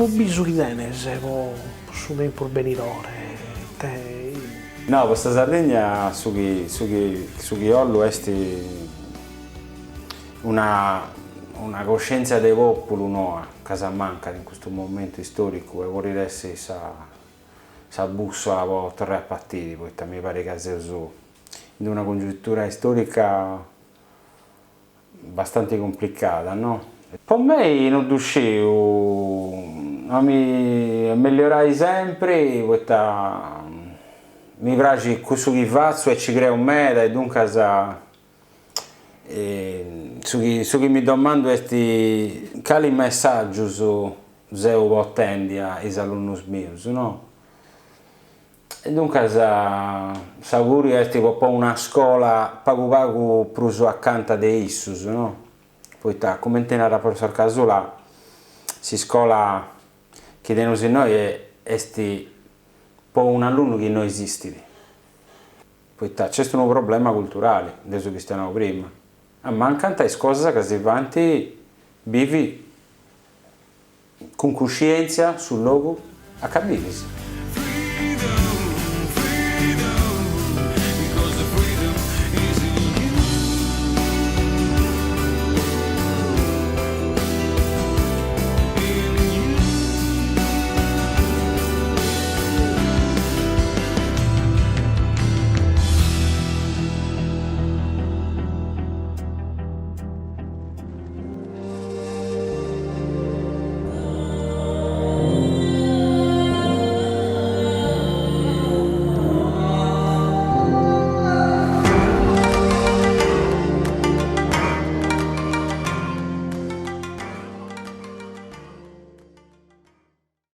non bisogna se su dei porbenidore. No, questa Sardegna su chi ollu esti una coscienza dei popoli nuova, che manca in questo momento storico e vorrei essere sa bussola per tornare a partire, perché mi pare che sia in una congiuntura storica abbastanza complicata, no? Per me non riuscivo a migliorare sempre, perché mi piace questo che faccio e ci creo in me, e dunque su che mi domando è quali messaggi se ottendi ai alunni miei, no? E dunque s'auguri è tipo una scuola poco più accanto di essi, no? Poi come tenere professor Casola, si scuola che di noi è un alunno che non esiste. Poi c'è un problema culturale, adesso che stiamo prima. Mancano tante cose che si avanti vivi con coscienza sul luogo a capire.